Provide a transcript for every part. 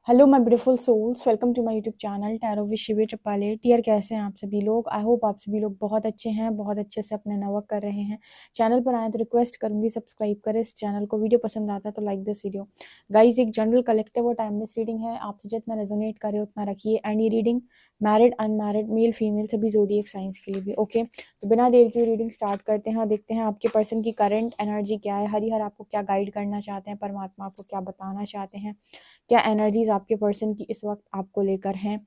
Hello my beautiful souls, welcome to my YouTube channel tarot with Shivi Tripale. Dear कैसे हैं आप सभी लोग? आई होप आप सभी लोग बहुत अच्छे हैं, बहुत अच्छे से अपने वर्क कर रहे हैं। चैनल पर आए तो रिक्वेस्ट करूंगी सब्सक्राइब करें इस चैनल को। वीडियो पसंद आता है तो लाइक दिस वीडियो। गाइज, एक जनरल कलेक्टिव और टाइमलेस रीडिंग है, आपसे जितना रेजोनेट करे उतना रखिए। एंड ये reading married unmarried male female सभी ज़ोडिएक साइंस के लिए भी ओके। तो बिना देर की रीडिंग स्टार्ट करते हैं और देखते हैं आपके पर्सन की करंट एनर्जी क्या है। हरिहर आपको क्या गाइड करना चाहते हैं, परमात्मा आपको क्या बताना चाहते हैं, क्या एनर्जीज आपके पर्सन की इस वक्त आपको लेकर हैं।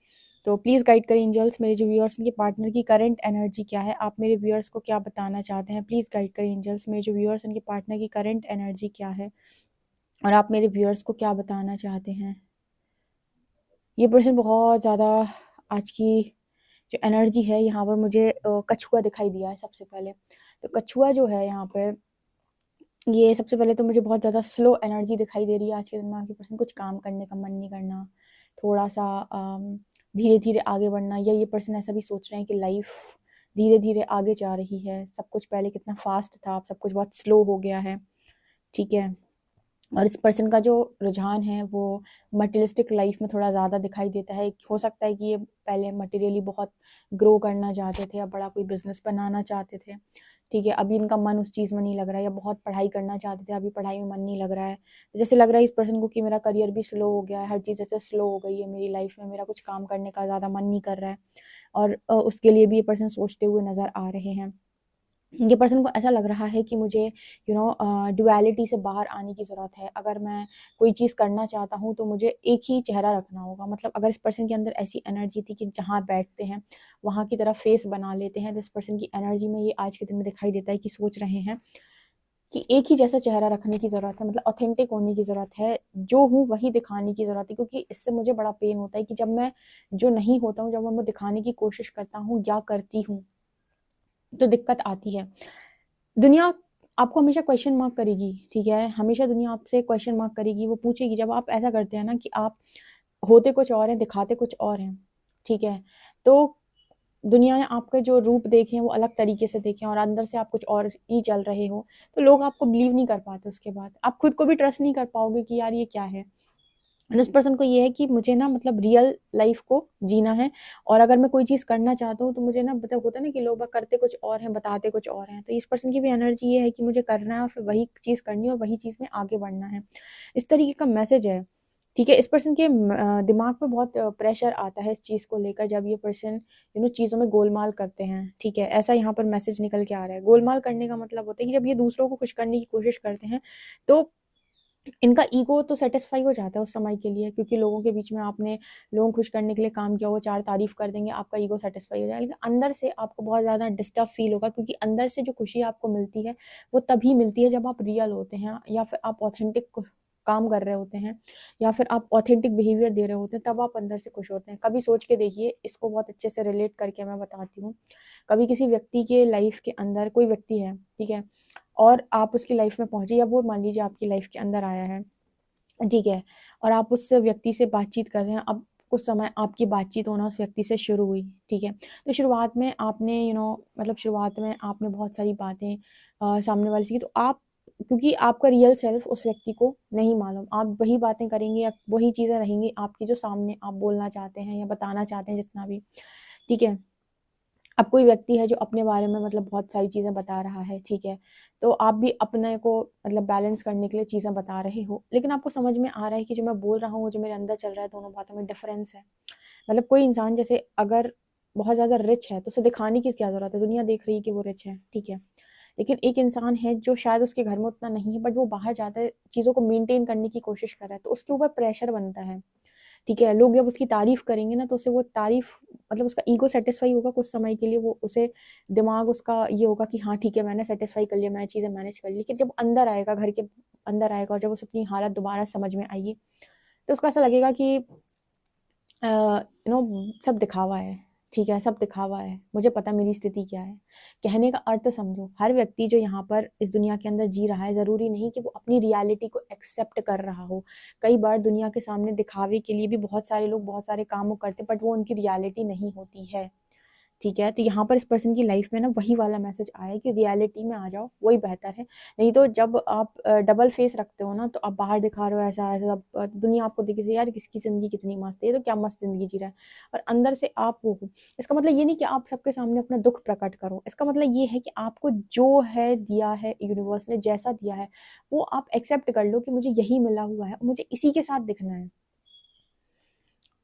तो प्लीज़ गाइड करें एंजल्स, मेरे जो व्यूअर्स उनके पार्टनर की करंट एनर्जी क्या है, आप मेरे व्यूअर्स को क्या बताना चाहते हैं। प्लीज़ गाइड करें एंजल्स, मेरे जो व्यूअर्स उनके पार्टनर की करंट एनर्जी क्या है और आप मेरे व्यूअर्स को क्या बताना चाहते हैं। ये पर्सन बहुत ज़्यादा आज की जो एनर्जी है यहाँ पर मुझे कछुआ दिखाई दिया है सबसे पहले। तो कछुआ जो है यहाँ पे, ये सबसे पहले तो मुझे बहुत ज़्यादा स्लो एनर्जी दिखाई दे रही है आज के दिन में। आपके पर्सन कुछ काम करने का मन नहीं करना, थोड़ा सा धीरे धीरे आगे बढ़ना, या ये पर्सन ऐसा भी सोच रहे हैं कि लाइफ धीरे धीरे आगे जा रही है। सब कुछ पहले कितना फास्ट था, अब सब कुछ बहुत स्लो हो गया है। ठीक है। और इस पर्सन का जो रुझान है वो मटेरियलिस्टिक लाइफ में थोड़ा ज़्यादा दिखाई देता है। हो सकता है कि ये पहले मटेरियली बहुत ग्रो करना चाहते थे या बड़ा कोई बिजनेस बनाना चाहते थे। ठीक है, अभी इनका मन उस चीज़ में नहीं लग रहा है, या बहुत पढ़ाई करना चाहते थे, अभी पढ़ाई में मन नहीं लग रहा है। जैसे लग रहा है इस पर्सन को कि मेरा करियर भी स्लो हो गया है, हर चीज़ ऐसे स्लो हो गई है मेरी लाइफ में, मेरा कुछ काम करने का ज़्यादा मन नहीं कर रहा है। और उसके लिए भी ये पर्सन सोचते हुए नज़र आ रहे हैं। ये पर्सन को ऐसा लग रहा है कि मुझे डुअलिटी से बाहर आने की ज़रूरत है। अगर मैं कोई चीज़ करना चाहता हूँ तो मुझे एक ही चेहरा रखना होगा। मतलब अगर इस पर्सन के अंदर ऐसी एनर्जी थी कि जहाँ बैठते हैं वहाँ की तरफ फेस बना लेते हैं, तो इस पर्सन की एनर्जी में ये आज के दिन में दिखाई देता है कि सोच रहे हैं कि एक ही जैसा चेहरा रखने की ज़रूरत है। मतलब ऑथेंटिक होने की ज़रूरत है, जो हूँ वही दिखाने की ज़रूरत है। क्योंकि इससे मुझे बड़ा पेन होता है कि जब मैं जो नहीं होता हूँ, जब मैं वो दिखाने की कोशिश करता हूँ या करती हूँ, तो दिक्कत आती है। दुनिया आपको हमेशा क्वेश्चन मार्क करेगी। ठीक है, हमेशा दुनिया आपसे क्वेश्चन मार्क करेगी। वो पूछेगी, जब आप ऐसा करते हैं ना कि आप होते कुछ और हैं, दिखाते कुछ और हैं। ठीक है, तो दुनिया ने आपके जो रूप देखे हैं वो अलग तरीके से देखे हैं और अंदर से आप कुछ और ही चल रहे हो, तो लोग आपको बिलीव नहीं कर पाते। उसके बाद आप खुद को भी ट्रस्ट नहीं कर पाओगे कि यार ये क्या है। उस पर्सन को ये है कि मुझे ना मतलब रियल लाइफ को जीना है, और अगर मैं कोई चीज़ करना चाहता हूँ तो मुझे ना मतलब होता है ना कि लोग करते कुछ और हैं, बताते कुछ और हैं। तो इस पर्सन की भी एनर्जी ये है कि मुझे करना है और फिर वही चीज़ करनी है और वही चीज़ में आगे बढ़ना है। इस तरीके का मैसेज है। ठीक है, इस पर्सन के दिमाग में बहुत प्रेशर आता है इस चीज़ को लेकर, जब ये पर्सन चीज़ों में गोलमाल करते हैं। ठीक है, ऐसा यहाँ पर मैसेज निकल के आ रहा है। गोलमाल करने का मतलब होता है कि जब ये दूसरों को खुश करने की कोशिश करते हैं तो इनका ईगो तो सेटिस्फाई हो जाता है उस समय के लिए, क्योंकि लोगों के बीच में आपने लोगों को खुश करने के लिए काम किया, वो चार तारीफ कर देंगे, आपका ईगो सेटिस्फाई हो जाएगा। लेकिन अंदर से आपको बहुत ज़्यादा डिस्टर्ब फील होगा, क्योंकि अंदर से जो खुशी आपको मिलती है वो तभी मिलती है जब आप रियल होते हैं, या फिर आप ऑथेंटिक काम कर रहे होते हैं, या फिर आप ऑथेंटिक बिहेवियर दे रहे होते हैं, तब आप अंदर से खुश होते हैं। कभी सोच के देखिए, इसको बहुत अच्छे से रिलेट करके मैं बताती हूँ। कभी किसी व्यक्ति के लाइफ के अंदर कोई व्यक्ति है, ठीक है, और आप उसकी लाइफ में पहुंचे, या वो मान लीजिए आपकी लाइफ के अंदर आया है, ठीक है, और आप उस व्यक्ति से बातचीत कर रहे हैं। अब कुछ समय आपकी बातचीत होना उस व्यक्ति से शुरू हुई। ठीक है, तो शुरुआत में आपने मतलब शुरुआत में आपने बहुत सारी बातें सामने वाले से की, तो आप, क्योंकि आपका रियल सेल्फ उस व्यक्ति को नहीं मालूम, आप वही बातें करेंगे या वही चीज़ें रहेंगी आपकी जो सामने आप बोलना चाहते हैं या बताना चाहते हैं, जितना भी। ठीक है, अब कोई व्यक्ति है जो अपने बारे में मतलब बहुत सारी चीज़ें बता रहा है। ठीक है, तो आप भी अपने को मतलब बैलेंस करने के लिए चीज़ें बता रहे हो, लेकिन आपको समझ में आ रहा है कि जो मैं बोल रहा हूँ, जो मेरे अंदर चल रहा है, दोनों बातों में डिफरेंस है। मतलब कोई इंसान जैसे अगर बहुत ज़्यादा रिच है तो उसे दिखाने की क्या ज़रूरत है, दुनिया देख रही है कि वो रिच है। ठीक है, लेकिन एक इंसान है जो शायद उसके घर में उतना नहीं है, बट वो बाहर जाता है, चीज़ों को मेंटेन करने की कोशिश कर रहा है, तो उसके ऊपर प्रेशर बनता है। ठीक है, लोग जब उसकी तारीफ करेंगे ना, तो उसे वो तारीफ मतलब उसका ईगो सेटिस्फाई होगा कुछ समय के लिए, वो उसे दिमाग उसका ये होगा कि हाँ ठीक है, मैंने सेटिस्फाई कर लिया, मैंने चीज़ें मैनेज कर ली। लेकिन जब अंदर आएगा, घर के अंदर आएगा, और जब उसे अपनी हालत दोबारा समझ में आएगी, तो उसको ऐसा लगेगा कि सब दिखावा है। ठीक है, सब दिखावा है, मुझे पता मेरी स्थिति क्या है। कहने का अर्थ समझो, हर व्यक्ति जो यहाँ पर इस दुनिया के अंदर जी रहा है, ज़रूरी नहीं कि वो अपनी रियलिटी को एक्सेप्ट कर रहा हो। कई बार दुनिया के सामने दिखावे के लिए भी बहुत सारे लोग बहुत सारे काम करते हैं, बट वो उनकी रियलिटी नहीं होती है। ठीक है। तो यहाँ पर इस पर्सन की लाइफ में ना वही वाला मैसेज आया है कि रियलिटी में आ जाओ, वही बेहतर है। नहीं तो जब आप डबल फेस रखते हो ना, तो आप बाहर दिखा रहे हो ऐसा ऐसा, दुनिया आपको दिखे यार किसकी ज़िंदगी कितनी मस्त है, ये तो क्या मस्त ज़िंदगी जी रहा है, और अंदर से आप वो हो। इसका मतलब ये नहीं कि आप सबके सामने अपना दुख प्रकट करो, इसका मतलब ये है कि आपको जो है दिया है, यूनिवर्स ने जैसा दिया है वो आप एक्सेप्ट कर लो कि मुझे यही मिला हुआ है, मुझे इसी के साथ दिखना है,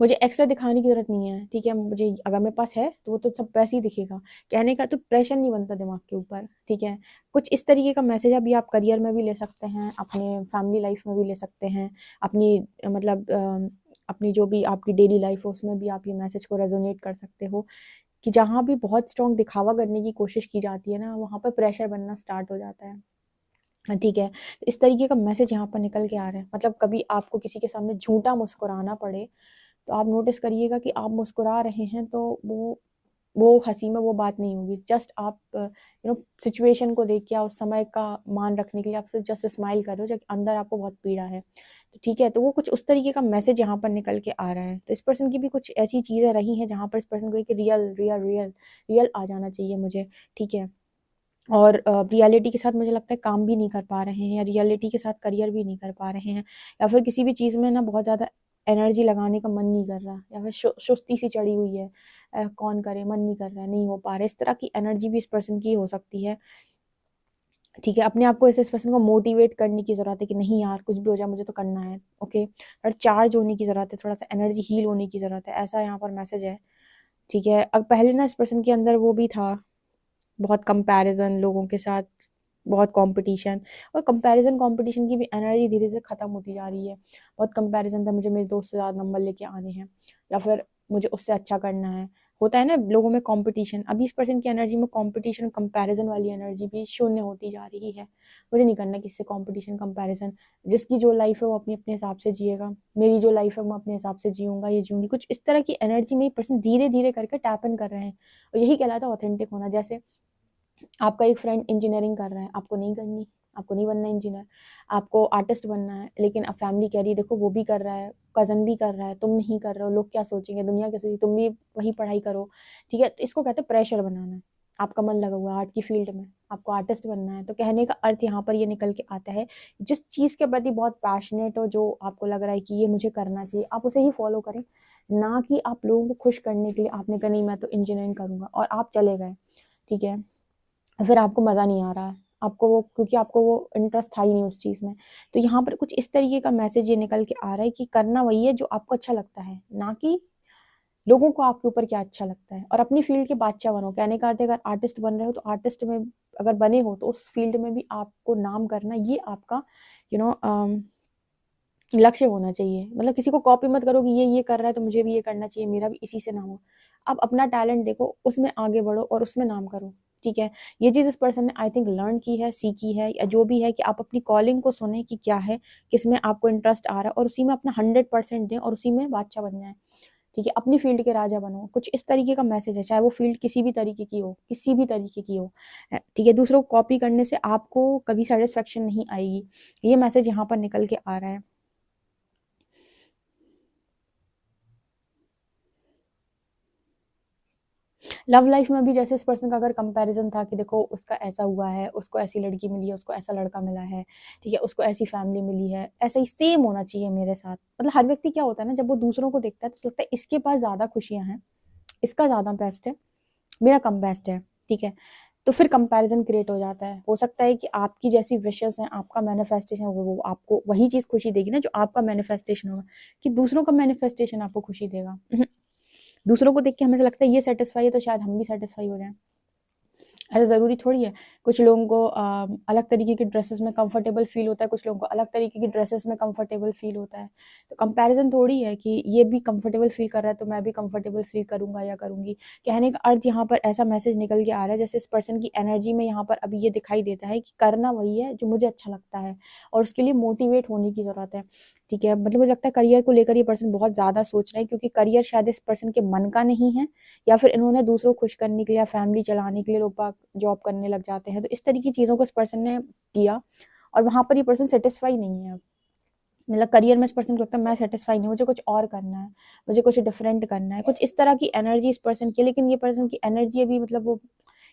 मुझे एक्स्ट्रा दिखाने की ज़रूरत नहीं है। ठीक है, मुझे अगर मेरे पास है तो वो तो सब वैसे ही दिखेगा। कहने का तो प्रेशर नहीं बनता दिमाग के ऊपर। ठीक है, कुछ इस तरीके का मैसेज अभी आप करियर में भी ले सकते हैं, अपने फैमिली लाइफ में भी ले सकते हैं, अपनी मतलब अपनी जो भी आपकी डेली लाइफ है उसमें भी आप ये मैसेज को रेजोनेट कर सकते हो कि जहाँ भी बहुत स्ट्रॉन्ग दिखावा करने की कोशिश की जाती है ना, वहाँ पर प्रेशर बनना स्टार्ट हो जाता है। ठीक है, इस तरीके का मैसेज यहाँ पर निकल के आ रहा है। मतलब कभी आपको किसी के सामने झूठा मुस्कुराना पड़े तो आप नोटिस करिएगा कि आप मुस्कुरा रहे हैं तो वो हंसी में वो बात नहीं होगी। जस्ट आप सिचुएशन को देख के या उस समय का मान रखने के लिए आप सिर्फ जस्ट स्माइल कर रहे हो, जब अंदर आपको बहुत पीड़ा है। तो ठीक है, तो वो कुछ उस तरीके का मैसेज यहाँ पर निकल के आ रहा है। तो इस पर्सन की भी कुछ ऐसी चीज़ें रही हैं जहाँ पर इस पर्सन को एक रियल रियल रियल रियल आ जाना चाहिए मुझे। ठीक है, और रियलिटी के साथ मुझे लगता है काम भी नहीं कर पा रहे हैं, या रियलिटी के साथ करियर भी नहीं कर पा रहे हैं, या फिर किसी भी चीज़ में ना बहुत ज़्यादा एनर्जी लगाने का मन नहीं कर रहा, या फिर सुस्ती सी चढ़ी हुई है, कौन करे, मन नहीं कर रहा है, नहीं हो पा रहा है। इस तरह की एनर्जी भी इस पर्सन की हो सकती है। ठीक है, अपने आप को इस पर्सन को मोटिवेट करने की ज़रूरत है कि नहीं यार कुछ भी हो जाए मुझे तो करना है। ओके, और चार्ज होने की ज़रूरत है, थोड़ा सा एनर्जी हील होने की ज़रूरत है, ऐसा यहाँ पर मैसेज है। ठीक है, अब पहले ना इस पर्सन के अंदर वो भी था, बहुत कंपैरिजन लोगों के साथ, बहुत कंपटीशन, और कंपैरिजन कंपटीशन की भी एनर्जी धीरे धीरे खत्म होती जा रही है। बहुत कंपैरिजन था, मुझे मेरे दोस्त से ज़्यादा नंबर लेके आने हैं, या फिर मुझे उससे अच्छा करना है। होता है ना लोगों में कंपटीशन, अभी इस पर्सन की एनर्जी में कंपटीशन कंपैरिजन वाली एनर्जी भी शून्य होती जा रही है। मुझे नहीं करना किससे कंपटीशन कंपैरिजन, जिसकी जो लाइफ है वो अपनी अपने हिसाब से जिएगा, मेरी जो लाइफ है मैं अपने हिसाब से जीऊँगा, ये जीऊँगी। कुछ इस तरह की एनर्जी में ये पर्सन धीरे धीरे करके टैप इन कर रहे हैं, और यही कहलाता है ऑथेंटिक होना। जैसे आपका एक फ्रेंड इंजीनियरिंग कर रहा है, आपको नहीं करनी, आपको नहीं बनना इंजीनियर, आपको आर्टिस्ट बनना है, लेकिन अब फैमिली कह रही है देखो वो भी कर रहा है, कज़न भी कर रहा है, तुम नहीं कर रहे हो, लोग क्या सोचेंगे, दुनिया क्या सोचेगी, तुम भी वही पढ़ाई करो। ठीक है, तो इसको कहते हैं प्रेशर बनाना। आपका मन लगा हुआ है आर्ट की फील्ड में, आपको आर्टिस्ट बनना है, तो कहने का अर्थ यहाँ पर ये निकल के आता है, जिस चीज़ के प्रति बहुत पैशनेट हो, जो आपको लग रहा है कि ये मुझे करना चाहिए, आप उसे ही फॉलो करें। ना कि आप लोगों को खुश करने के लिए आपने कहा नहीं मैं तो इंजीनियरिंग करूँगा और आप चले गए। ठीक है, फिर आपको मज़ा नहीं आ रहा है, आपको वो, क्योंकि आपको वो इंटरेस्ट था ही नहीं उस चीज़ में। तो यहाँ पर कुछ इस तरीके का मैसेज ये निकल के आ रहा है कि करना वही है जो आपको अच्छा लगता है, ना कि लोगों को आपके ऊपर क्या अच्छा लगता है। और अपनी फील्ड के बादशाह बनो। कहने का अर्थ है अगर आर्टिस्ट बन रहे हो तो आर्टिस्ट में अगर बने हो तो उस फील्ड में भी आपको नाम करना, ये आपका यू नो लक्ष्य होना चाहिए। मतलब किसी को कॉपी मत करो कि ये कर रहा है तो मुझे भी ये करना चाहिए, मेरा भी इसी से नाम हो। आप अपना टैलेंट देखो, उसमें आगे बढ़ो और उसमें नाम करो। ठीक है, ये चीज़ इस पर्सन ने आई थिंक लर्न की है, सीखी है, या जो भी है कि आप अपनी कॉलिंग को सुने कि क्या है, किसमें आपको इंटरेस्ट आ रहा है, और उसी में अपना 100% दें और उसी में बादशाह बन जाए। ठीक है, अपनी फील्ड के राजा बनो। कुछ इस तरीके का मैसेज है, चाहे वो फील्ड किसी भी तरीके की हो, किसी भी तरीके की हो। ठीक है, दूसरों को कॉपी करने से आपको कभी सेटिस्फेक्शन नहीं आएगी। ये मैसेज यहाँ पर निकल के आ रहा है। लव लाइफ में भी जैसे इस पर्सन का अगर कंपैरिजन था कि देखो उसका ऐसा हुआ है, उसको ऐसी लड़की मिली है, उसको ऐसा लड़का मिला है, ठीक है, उसको ऐसी फैमिली मिली है, ऐसा ही सेम होना चाहिए मेरे साथ। मतलब हर व्यक्ति क्या होता है ना, जब वो दूसरों को देखता है तो लगता है इसके पास ज़्यादा खुशियाँ हैं, इसका ज़्यादा बेस्ट है, मेरा कम बेस्ट है। ठीक है, तो फिर कंपैरिजन क्रिएट हो जाता है। हो सकता है कि आपकी जैसी विशेस हैं, आपका मैनिफेस्टेशन वो आपको वही चीज़ खुशी देगी ना जो आपका मैनिफेस्टेशन होगा, कि दूसरों का मैनिफेस्टेशन आपको खुशी देगा। दूसरों को देख के हमें लगता है ये सेटिस्फाई है तो शायद हम भी सेटिस्फाई हो जाएं। ऐसा ज़रूरी थोड़ी है। कुछ लोगों को अलग तरीके की ड्रेसेस में कंफर्टेबल फील होता है, कुछ लोगों को अलग तरीके की ड्रेसेस में कंफर्टेबल फील होता है। तो कंपैरिजन थोड़ी है कि ये भी कंफर्टेबल फील कर रहा है तो मैं भी कंफर्टेबल फील करूँगा या करूँगी। कहने का अर्थ यहाँ पर ऐसा मैसेज निकल के आ रहा है, जैसे इस पर्सन की एनर्जी में यहाँ पर अभी ये दिखाई देता है कि करना वही है जो मुझे अच्छा लगता है, और उसके लिए मोटिवेट होने की ज़रूरत है। ठीक है, मतलब मुझे लगता है करियर को लेकर ये पर्सन बहुत ज़्यादा सोच रहा है, क्योंकि करियर शायद इस पर्सन के मन का नहीं है, या फिर इन्होंने दूसरों को खुश करने के लिए या फैमिली चलाने के लिए लोग बाग जॉब करने लग जाते हैं। तो इस तरह की चीज़ों को इस पर्सन ने किया, और वहाँ पर ये पर्सन सेटिस्फाई नहीं है अब। मतलब करियर में इस पर्सन को लगता है मैं सेटिस्फाई नहीं, मुझे कुछ और करना है, मुझे कुछ डिफरेंट करना है, कुछ इस तरह की एनर्जी इस पर्सन की। लेकिन ये पर्सन की एनर्जी अभी मतलब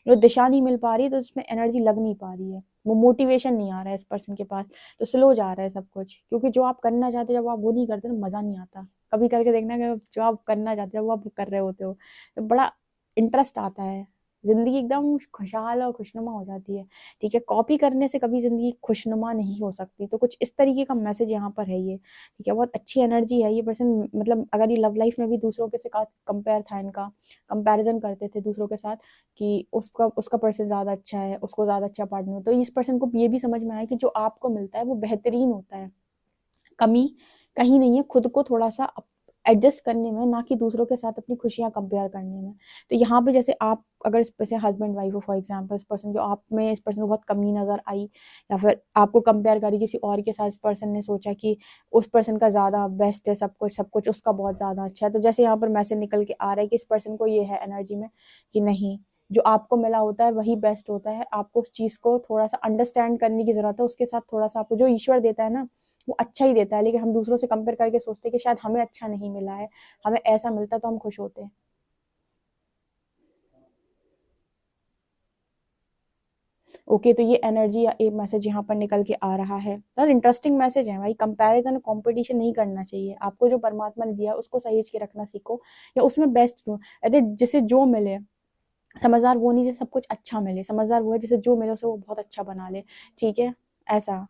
वो दिशा नहीं मिल पा रही है, तो उसमें एनर्जी लग नहीं पा रही है, वो मोटिवेशन नहीं आ रहा है इस पर्सन के पास, तो स्लो जा रहा है सब कुछ। क्योंकि जो आप करना चाहते हो जब आप वो नहीं करते तो मजा नहीं आता। कभी करके देखना कि जो आप करना चाहते हो वो आप कर रहे होते हो तो बड़ा इंटरेस्ट आता है, जिंदगी एकदम खुशहाल और खुशनुमा हो जाती है। ठीक है, कॉपी करने से कभी जिंदगी खुशनुमा नहीं हो सकती। तो कुछ इस तरीके का मैसेज यहाँ पर है ये। ठीक है, बहुत अच्छी एनर्जी है ये पर्सन। मतलब अगर ये लव लाइफ में भी दूसरों के साथ कंपेयर था, इनका कंपैरिजन करते थे दूसरों के साथ कि उसका उसका पर्सन ज़्यादा अच्छा है, उसको ज़्यादा अच्छा पार्टनर, तो इस पर्सन को ये भी समझ में आया कि जो आपको मिलता है वो बेहतरीन होता है, कमी कहीं नहीं है, खुद को थोड़ा सा एडजस्ट करने में, ना कि दूसरों के साथ अपनी खुशियां कंपेयर करने में। तो यहाँ पे जैसे आप अगर इस जैसे हस्बैंड वाइफ हो फॉर एग्जांपल, इस पर्सन जो आप में इस पर्सन को बहुत कमी नजर आई, या फिर आपको कंपेयर करी किसी और के साथ, इस पर्सन ने सोचा कि उस पर्सन का ज्यादा बेस्ट है, सब कुछ उसका बहुत ज्यादा अच्छा है, तो जैसे यहाँ पर मैसेज निकल के आ रहा है कि इस पर्सन को ये है एनर्जी में कि नहीं, जो आपको मिला होता है वही बेस्ट होता है। आपको उस चीज को थोड़ा सा अंडरस्टैंड करने की जरूरत है, उसके साथ थोड़ा सा आपको जो ईश्वर देता है ना वो अच्छा ही देता है। लेकिन हम दूसरों से कंपेयर करके सोचते हैं कि शायद हमें अच्छा नहीं मिला है, हमें ऐसा मिलता तो हम खुश होते। ओके, तो ये एनर्जी या एक मैसेज यहाँ पर निकल के आ रहा है। बहुत इंटरेस्टिंग मैसेज है भाई। कंपैरिजन कंपटीशन नहीं करना चाहिए, आपको जो परमात्मा ने दिया उसको सहेज के रखना सीखो, या उसमें बेस्ट दो। अरे जिसे जो मिले, समझदार वो नहीं जिसे सब कुछ अच्छा मिले, समझदार वो है जिसे जो मिले उसे वो बहुत अच्छा बना ले। ठीक है, ऐसा।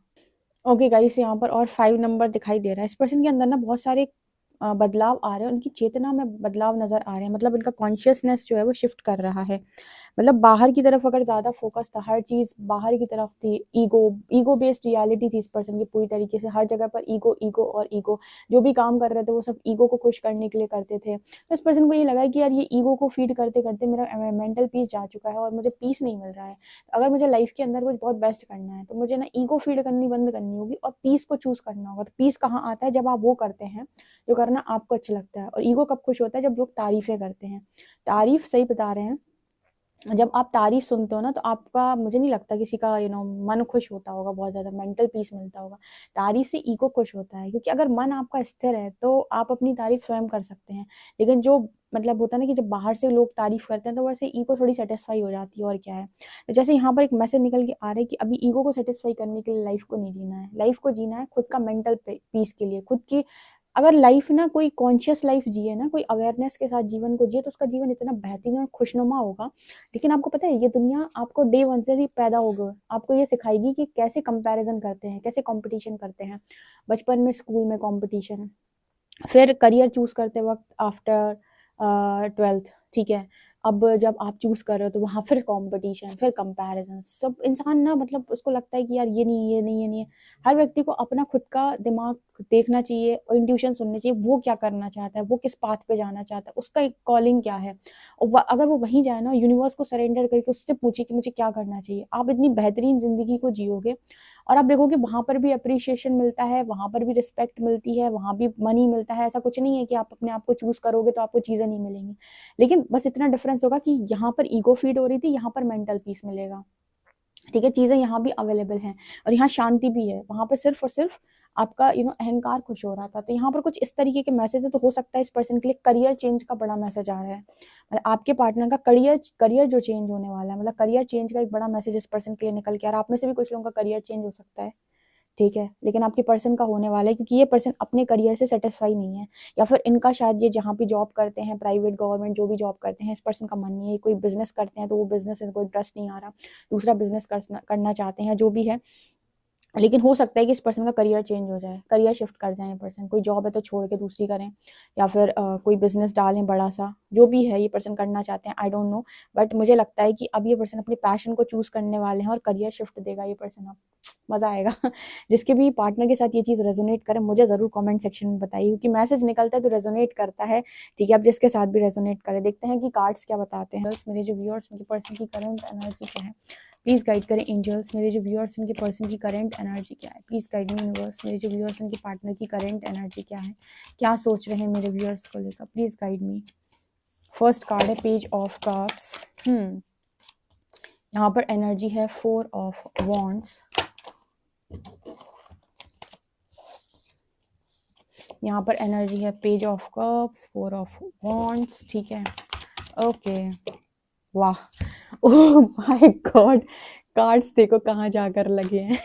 ओके गाइस, यहाँ पर और 5 नंबर दिखाई दे रहा है। इस पर्सन के अंदर ना बहुत सारे बदलाव आ रहे हैं, उनकी चेतना में बदलाव नजर आ रहे हैं। मतलब इनका कॉन्शियसनेस जो है वो शिफ्ट कर रहा है। मतलब बाहर की तरफ अगर ज्यादा फोकस था, हर चीज बाहर की तरफ थी, ईगो ईगो बेस्ड रियलिटी थी इस पर्सन की पूरी तरीके से। हर जगह पर ईगो ईगो और ईगो, जो भी काम कर रहे थे वो सब ईगो को खुश करने के लिए करते थे। तो इस पर्सन को ये लगा कि यार ये ईगो को फीड करते करते मेरा मेंटल पीस जा चुका है और मुझे पीस नहीं मिल रहा है। अगर मुझे लाइफ के अंदर कुछ बहुत बेस्ट करना है तो मुझे ना ईगो फीड करनी बंद करनी होगी और पीस को चूज करना होगा। तो पीस कहाँ आता है? जब आप वो करते हैं जो करना आपको अच्छा लगता है। और ईगो कब खुश होता है? जब लोग तारीफें करते हैं। तारीफ सही बता रहे हैं, जब आप तारीफ सुनते हो ना तो आपका, मुझे नहीं लगता किसी का मन खुश होता होगा, बहुत ज्यादा मेंटल पीस मिलता होगा। तारीफ से ईगो खुश होता है, क्योंकि अगर मन आपका स्थिर है तो आप अपनी तारीफ स्वयं कर सकते हैं। लेकिन जो मतलब होता है ना कि जब बाहर से लोग तारीफ करते हैं तो वैसे ईगो थोड़ी सेटिस्फाई हो जाती है, और क्या है। तो जैसे यहाँ पर एक मैसेज निकल के आ रहा है कि अभी ईगो को सेटिस्फाई करने के लिए लाइफ को नहीं जीना है, लाइफ को जीना है खुद का मेंटल पीस के लिए, खुद की। अगर लाइफ ना कोई कॉन्शियस लाइफ जिए ना, कोई अवेयरनेस के साथ जीवन को जिए, तो उसका जीवन इतना बेहतरीन और खुशनुमा होगा। लेकिन आपको पता है ये दुनिया आपको डे वन से ही पैदा हो गए आपको ये सिखाएगी कि कैसे कंपैरिजन करते हैं, कैसे कंपटीशन करते हैं। बचपन में स्कूल में कंपटीशन, फिर करियर चूज करते वक्त आफ्टर 12th। ठीक है, अब जब आप चूज कर रहे हो तो वहां फिर कंपटीशन, फिर कंपैरिजन। सब इंसान ना मतलब उसको लगता है कि यार ये नहीं, ये नहीं, ये नहीं है। हर व्यक्ति को अपना खुद का दिमाग देखना चाहिए और इंट्यूशन सुननी चाहिए, वो क्या करना चाहता है, वो किस पाथ पे जाना चाहता है, उसका एक कॉलिंग क्या है। और अगर वो वहीं जाए ना, यूनिवर्स को सरेंडर करके उससे पूछे कि मुझे क्या करना चाहिए, आप इतनी बेहतरीन जिंदगी को जियोगे। और आप देखोगे वहां पर भी अप्रिशिएशन मिलता है, वहां पर भी रिस्पेक्ट मिलती है, वहां भी मनी मिलता है। ऐसा कुछ नहीं है कि आप अपने आप को चूज करोगे तो आपको चीजें नहीं मिलेंगी। लेकिन बस इतना डिफरेंस होगा कि यहाँ पर ईगो फीड हो रही थी, यहाँ पर मेंटल पीस मिलेगा। ठीक है, चीजें यहाँ भी अवेलेबल हैं और यहाँ शांति भी है। वहां पर सिर्फ और सिर्फ आपका अहंकार खुश हो रहा था। तो यहाँ पर कुछ इस तरीके के मैसेज है। तो हो सकता है इस पर्सन के लिए करियर चेंज का बड़ा मैसेज आ रहा है। मतलब आपके पार्टनर का करियर करियर जो चेंज होने वाला है, मतलब करियर चेंज का एक बड़ा मैसेज इस पर्सन के लिए निकल के आ रहा है। आप में से भी कुछ लोगों का करियर चेंज हो सकता है। ठीक है, लेकिन आपके पर्सन का होने वाला है, क्योंकि ये पर्सन अपने करियर से सेटिस्फाई नहीं है, या फिर इनका शायद ये जहाँ भी जॉब करते हैं, प्राइवेट गवर्नमेंट जो भी जॉब करते हैं, इस पर्सन का मन नहीं है। कोई बिजनेस करते हैं तो वो बिजनेस इनको इंटरेस्ट नहीं आ रहा, दूसरा बिजनेस करना चाहते हैं, जो भी है। लेकिन हो सकता है कि इस पर्सन का करियर चेंज हो जाए, करियर शिफ्ट कर जाए। पर्सन कोई जॉब है तो छोड़ के दूसरी करें, या फिर कोई बिजनेस डालें बड़ा सा, जो भी है ये पर्सन करना चाहते हैं, आई डोंट नो। बट मुझे लगता है कि अब ये पर्सन अपने पैशन को चूज करने वाले हैं और करियर शिफ्ट देगा ये पर्सन। अब मजा आएगा। जिसके भी पार्टनर के साथ ये चीज रेजोनेट करे मुझे जरूर कमेंट सेक्शन में बताइए, क्योंकि मैसेज निकलता है तो रेजोनेट करता है। ठीक है, अब जिसके साथ भी रेजोनेट करे, देखते हैं कि कार्ड्स क्या बताते हैं। मेरे जो व्यूअर्स उनके पर्सन की करंट एनर्जी क्या है, प्लीज गाइड करें एंजल्स। मेरे जो व्यूअर्स उनके पर्सन की करंट एनर्जी क्या है, प्लीज गाइड मी यूनिवर्स। मेरे जो व्यूअर्स उनके पार्टनर की करंट एनर्जी क्या है, क्या सोच रहे हैं मेरे व्यूअर्स को लेकर, please guide me. First card है पेज ऑफ कप्स। यहाँ पर एनर्जी है 4 ऑफ वॉन्ड्स, यहाँ पर एनर्जी है page of cups, 4 of wands, ठीक है। ओके, वाह, ओह माय गॉड, कार्ड्स देखो कहाँ जाकर लगे हैं।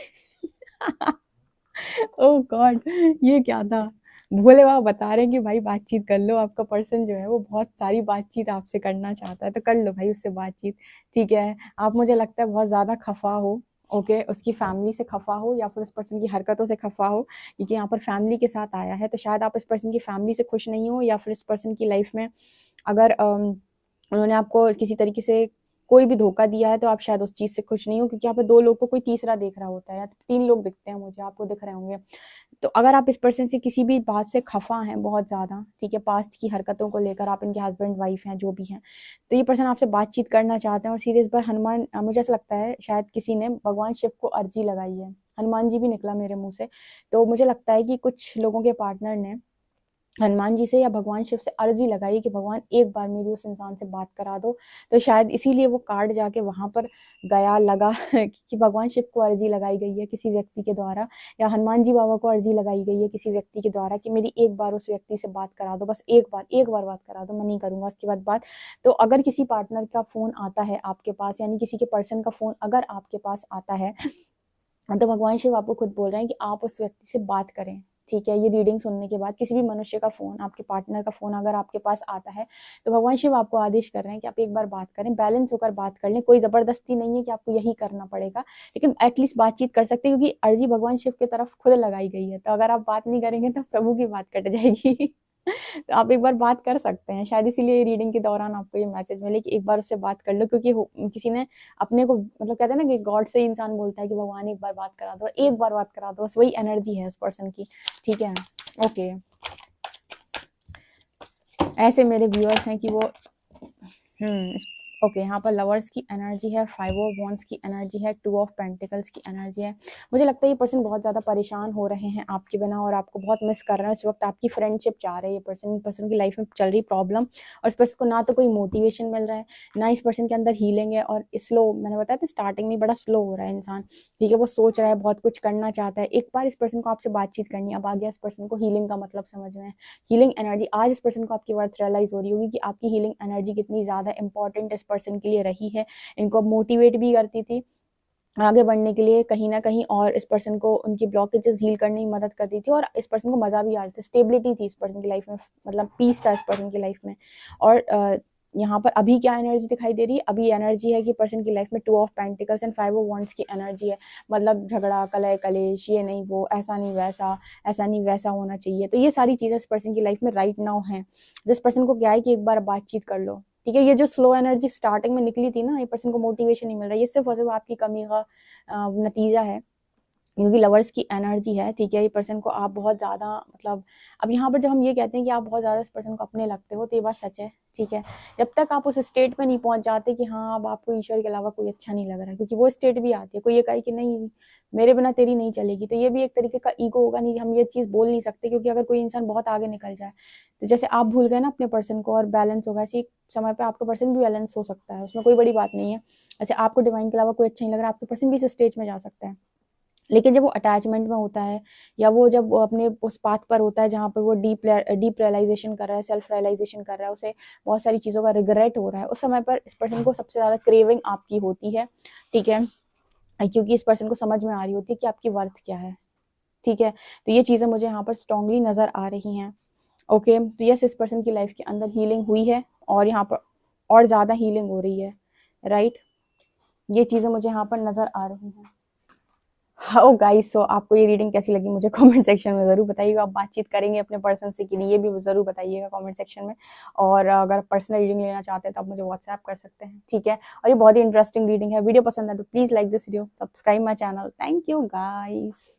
ओह गॉड, ये क्या था? भोले बाबा बता रहे हैं कि भाई बातचीत कर लो, आपका पर्सन जो है वो बहुत सारी बातचीत आपसे करना चाहता है, तो कर लो भाई उससे बातचीत, ठीक है। आप मुझे लगता है बहुत ज़्यादा खफा हो, ओके, उसकी फैमिली से खफा हो या फिर उस पर्सन की हरकतों से खफा हो, क्योंकि यहाँ पर फैमिली के साथ आया है, तो शायद आप इस पर्सन की फैमिली से खुश नहीं हो, या फिर इस पर्सन की लाइफ में अगर उन्होंने आपको किसी तरीके से कोई भी धोखा दिया है तो आप शायद उस चीज़ से खुश नहीं हो, क्योंकि यहाँ पे 2 लोग को कोई तीसरा देख रहा होता है, या 3 लोग दिखते हैं मुझे, आपको दिख रहे होंगे। तो अगर आप इस पर्सन से किसी भी बात से खफा हैं बहुत ज़्यादा, ठीक है, पास्ट की हरकतों को लेकर, आप इनके हस्बैंड वाइफ हैं जो भी हैं, तो ये पर्सन आपसे बातचीत करना चाहते हैं। और सीधे इस बार हनुमान, मुझे ऐसा लगता है शायद किसी ने भगवान शिव को अर्जी लगाई है, हनुमान जी भी निकला मेरे मुँह से, तो मुझे लगता है कि कुछ लोगों के पार्टनर ने हनुमान जी से या भगवान शिव से अर्जी लगाई कि भगवान एक बार मेरी उस इंसान से बात करा दो, तो शायद इसीलिए वो कार्ड जाके वहाँ पर गया, लगा कि भगवान शिव को अर्जी लगाई गई है किसी व्यक्ति के द्वारा, या हनुमान जी बाबा को अर्जी लगाई गई है किसी व्यक्ति के द्वारा कि मेरी एक बार उस व्यक्ति से बात करा दो, बस एक बार बात करा दो, मैं नहीं करूँगा उसके बाद बात। तो अगर किसी पार्टनर का फ़ोन आता है आपके पास, यानी किसी के पर्सन का फ़ोन अगर आपके पास आता है, तो भगवान शिव आपको खुद बोल रहे हैं कि आप उस व्यक्ति से बात करें, ठीक है। ये रीडिंग सुनने के बाद किसी भी मनुष्य का फ़ोन, आपके पार्टनर का फ़ोन अगर आपके पास आता है, तो भगवान शिव आपको आदेश कर रहे हैं कि आप एक बार बात करें, बैलेंस होकर बात कर लें। कोई ज़बरदस्ती नहीं है कि आपको यही करना पड़ेगा, लेकिन एटलीस्ट बातचीत कर सकते हैं, क्योंकि अर्जी भगवान शिव की तरफ खुद लगाई गई है। तो अगर आप बात नहीं करेंगे तो प्रभु की बात कट जाएगी। तो आप एक बार बात कर सकते हैं, शायद इसीलिए रीडिंग के दौरान आपको ये मैसेज मिले कि एक बार उससे बात कर लो, क्योंकि किसी ने अपने को, मतलब कहते हैं ना कि गॉड से इंसान बोलता है कि भगवान एक बार बात करा दो, एक बार बात करा दो, बस वही एनर्जी है उस पर्सन की, ठीक है। ओके, ऐसे मेरे व्यूअर्स हैं कि वो ओके, यहाँ पर लवर्स की एनर्जी है, 5 ऑफ वॉन्ड्स की एनर्जी है, 2 ऑफ पेंटिकल्स की एनर्जी है। मुझे लगता है ये पर्सन बहुत ज़्यादा परेशान हो रहे हैं आपके बिना, और आपको बहुत मिस कर रहे हैं इस वक्त, आपकी फ्रेंडशिप चाह रहे हैं ये पर्सन की लाइफ में चल रही प्रॉब्लम, और इस पर्सन को ना तो कोई मोटिवेशन मिल रहा है, ना इस पर्सन के अंदर हीलिंग है, और स्लो, मैंने बताया था स्टार्टिंग में बड़ा स्लो हो रहा है इंसान, ठीक है। वो सोच रहा है, बहुत कुछ करना चाहता है, एक बार इस पर्सन को आपसे बातचीत करनी है। अब आ गया इस पर्सन को हीलिंग का मतलब समझ में है, हीलिंग एनर्जी। आज इस पर्सन को आपकी वर्थ रियलाइज हो रही होगी कि आपकी हीलिंग एनर्जी कितनी ज़्यादा इंपॉर्टेंट इस पर्सन के लिए रही है। इनको मोटिवेट भी करती थी आगे बढ़ने के लिए कहीं ना कहीं, और इस पर्सन को उनकी ब्लॉकेजेस हील करने में मदद करती थी, और इस पर्सन को मज़ा भी आ रहा था, स्टेबिलिटी थी इस पर्सन की लाइफ में, मतलब पीस था इस पर्सन की लाइफ में। और यहाँ पर अभी क्या एनर्जी दिखाई दे रही है? अभी एनर्जी है कि पर्सन की लाइफ में 2 of pentacles and 5 of wands की एनर्जी है, मतलब झगड़ा, कलह कलेश, ये नहीं वो, ऐसा नहीं वैसा, ऐसा नहीं वैसा होना चाहिए। तो ये सारी चीज़ें इस पर्सन की लाइफ में राइट नाउ हैं। जिस पर्सन को क्या है कि एक बार बातचीत कर लो, ठीक है। ये जो स्लो एनर्जी स्टार्टिंग में निकली थी ना, ये पर्सन को मोटिवेशन नहीं मिल रहा है, ये सिर्फ और सिर्फ आपकी कमी का नतीजा है, क्योंकि लवर्स की एनर्जी है, ठीक है। ये पर्सन को आप बहुत ज़्यादा, मतलब अब यहाँ पर जब हम ये कहते हैं कि आप बहुत ज़्यादा इस पर्सन को अपने लगते हो, तो ये बात सच है, ठीक है। जब तक आप उस स्टेट में नहीं पहुँच जाते कि हाँ अब आपको ईश्वर के अलावा कोई अच्छा नहीं लग रहा है, क्योंकि वो स्टेट भी आती है, कोई ये कहे कि नहीं मेरे बिना तेरी नहीं चलेगी, तो ये भी एक तरीके का ईगो होगा, नहीं हम ये चीज़ बोल नहीं सकते, क्योंकि अगर कोई इंसान बहुत आगे निकल जाए, तो जैसे आप भूल गए ना अपने पर्सन को और बैलेंस होगा, ऐसे एक समय पर आपका पर्सन भी बैलेंस हो सकता है, उसमें कोई बड़ी बात नहीं है। ऐसे आपको डिवाइन के अलावा कोई अच्छा नहीं लग रहा, आपका पर्सन भी इस स्टेज में जा सकता है। लेकिन जब वो अटैचमेंट में होता है, या वो जब वो अपने उस पाथ पर होता है जहाँ पर वो डीप रियलाइजेशन कर रहा है, सेल्फ रियलाइजेशन कर रहा है, उसे बहुत सारी चीज़ों का रिग्रेट हो रहा है, उस समय पर इस पर्सन को सबसे ज़्यादा क्रेविंग आपकी होती है, ठीक है, क्योंकि इस पर्सन को समझ में आ रही होती है कि आपकी वर्थ क्या है, ठीक है। तो ये चीज़ें मुझे यहाँ पर स्ट्रांगली नज़र आ रही हैं। ओके, तो यस, इस पर्सन की लाइफ के अंदर हीलिंग हुई है, और यहाँ पर और ज़्यादा हीलिंग हो रही है, राइट। ये चीज़ें मुझे यहाँ पर नज़र आ रही हैं। हाउ गाइस, सो आपको ये रीडिंग कैसी लगी मुझे कमेंट सेक्शन में ज़रूर बताइएगा। आप बातचीत करेंगे अपने पर्सन से कि नहीं, ये भी ज़रूर बताइएगा कमेंट सेक्शन में। और अगर पर्सनल रीडिंग लेना चाहते हैं तो आप मुझे व्हाट्सएप कर सकते हैं, ठीक है। और ये बहुत ही इंटरेस्टिंग रीडिंग है। वीडियो पसंद है तो please like this video, subscribe my channel. Thank you guys.